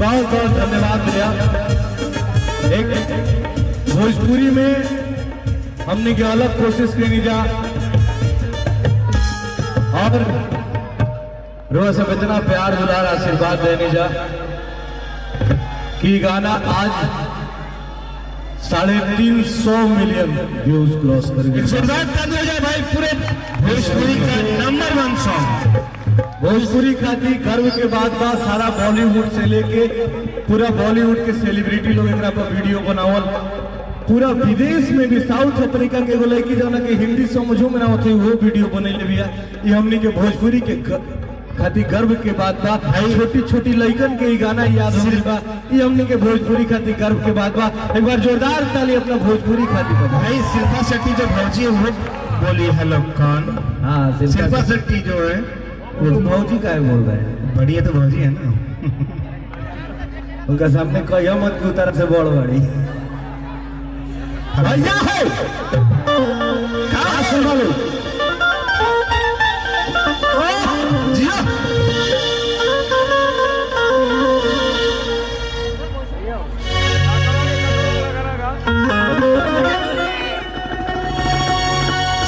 बहुत बहुत धन्यवाद भैया। एक भोजपुरी में हमने की अलग कोशिश करनी जा और रोज सब इतना प्यार दुलार आशीर्वाद देने जा कि गाना आज 350 मिलियन व्यूज क्रॉस कर गया। शुरुआत कर दिया जाए भाई पूरे भोजपुरी का नंबर 1 सॉन्ग। भोजपुरी खाती गर्व के बाद सारा बॉलीवुड से लेके पूरा बॉलीवुड के सेलिब्रिटी लोग एकरा पर वीडियो बनावल, पूरा विदेश में भी साउथ अफ्रीका के एगो लड़की जो कि हिंदी समझो में ना होती वो वीडियो बनैले बिया। ये हमनी के भोजपुरी के खाती गर्व के बात बा। छोटी छोटी लड़कन के गाना याद हो बा, ये हमनी के भोजपुरी खाती गर्व के बात बा। एक बार जोरदार ताली अपना भोजपुरी खाती बजा। भाई शिल्पा शेट्टी जो भौजी है वो बोली हेलो कौन। हाँ शिल्पा शेट्टी जो है वो भौजी का बोल रहे हैं। बढ़िया तो भौजी है ना। उनका सामने कहिया मत की उतर से बड़ बड़ी भैया हो कहा सुना लो जिया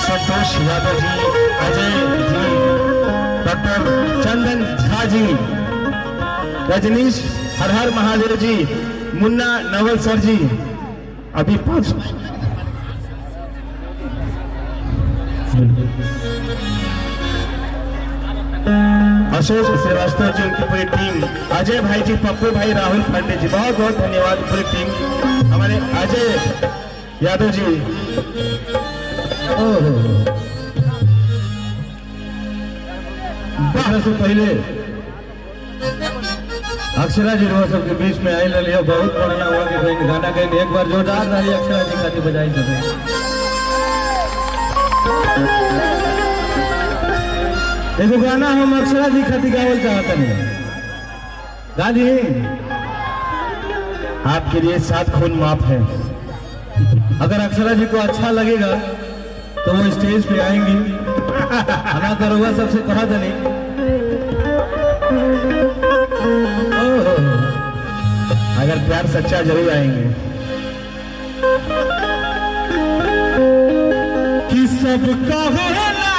संतोष यादव जी, अजय जी, डॉक्टर चंदन झा जी, रजनीश हर हर महादेव जी, मुन्ना नवल सर जी, अभी 5 अशोक श्रीवास्तव जी, उनकी पूरी टीम, अजय भाई जी, पप्पू भाई, राहुल पांडे जी, बहुत बहुत धन्यवाद पूरी टीम, हमारे अजय यादव जी। से पहले अक्षरा जी रोज सबके बीच में आई लिया, बहुत बढ़िया हुआ कि कोई गाना गए। एक बार जोरदार रही अक्षरा जी खाती बजाई सके। देखो गाना हम अक्षरा जी खाती गावल चाहते हैं। गा दी आपके लिए 7 खून माफ है। अगर अक्षरा जी को अच्छा लगेगा तो वो स्टेज पे आएंगी। हना करूँगा सबसे कहा था नहीं। अगर प्यार सच्चा जरूर आएंगे। कि सब कहेला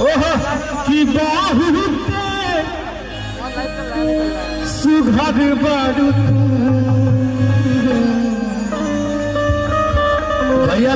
ओहो कि बहुत सुघर बारू भैया।